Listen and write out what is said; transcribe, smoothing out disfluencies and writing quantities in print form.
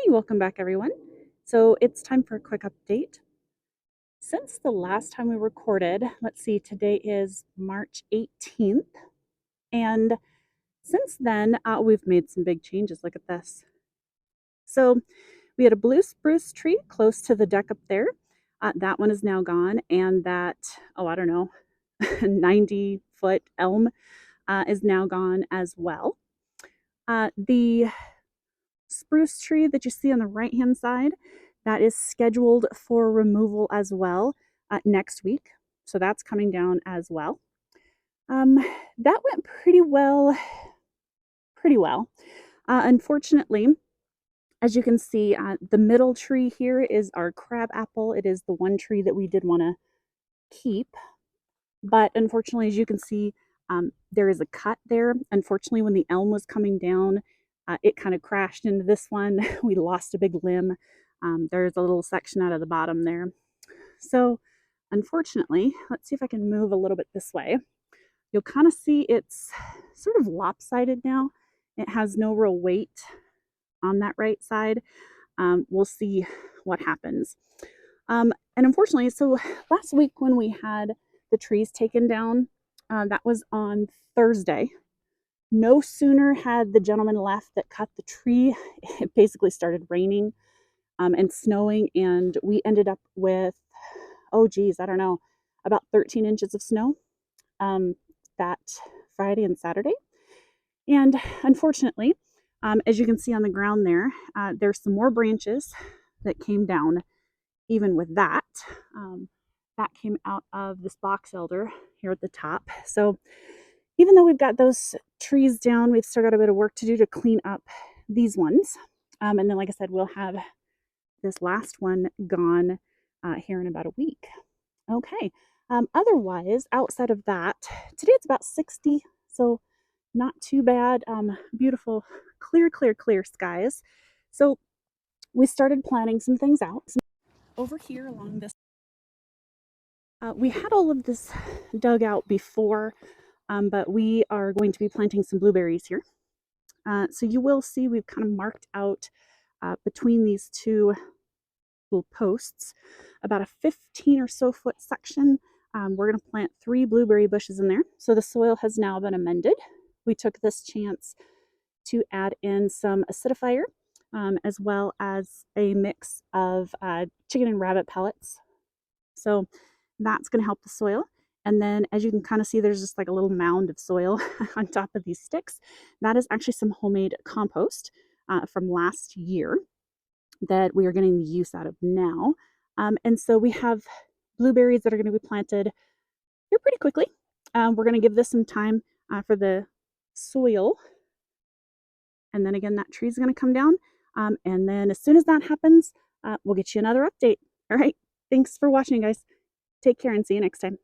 Welcome back everyone. So it's time for a quick update. Since the last time we recorded, let's see, today is March 18th, and since then we've made some big changes. Look at this. So we had a blue spruce tree close to the deck up there. That one is now gone, and that, oh, I don't know, 90-foot elm is now gone as well. The spruce tree that you see on the right hand side, that is scheduled for removal as well next week. So that's coming down as well. That went pretty well, unfortunately, as you can see, the middle tree here is our crab apple. It is the one tree that we did want to keep. But unfortunately, as you can see, there is a cut there. Unfortunately, when the elm was coming down, it kind of crashed into this one. We lost a big limb. There's a little section out of the bottom there. So unfortunately, let's see if I can move a little bit this way. You'll kind of see it's sort of lopsided now. It has no real weight on that right side. We'll see what happens. And unfortunately, so last week when we had the trees taken down, that was on Thursday. No sooner had the gentleman left that cut the tree, it basically started raining and snowing, and we ended up with, oh geez, I don't know, about 13 inches of snow that Friday and Saturday. And unfortunately, as you can see on the ground there, there's some more branches that came down even with that. That came out of this box elder here at the top. So even though we've got those trees down, we've still got a bit of work to do to clean up these ones. And then, like I said, we'll have this last one gone here in about a week. Okay. Otherwise, outside of that, today it's about 60, so not too bad. Beautiful, clear skies. So we started planning some things out. Over here along this, we had all of this dug out before, but we are going to be planting some blueberries here. So you will see we've kind of marked out between these two little posts about a 15 or so foot section. We're going to plant 3 blueberry bushes in there. So the soil has now been amended. We took this chance to add in some acidifier, as well as a mix of chicken and rabbit pellets. So that's going to help the soil. And then, as you can kind of see, there's just like a little mound of soil on top of these sticks. That is actually some homemade compost from last year that we are getting the use out of now. And so we have blueberries that are going to be planted here pretty quickly. We're going to give this some time for the soil. And then again, that tree is going to come down. And then as soon as that happens, we'll get you another update. All right. Thanks for watching, guys. Take care and see you next time.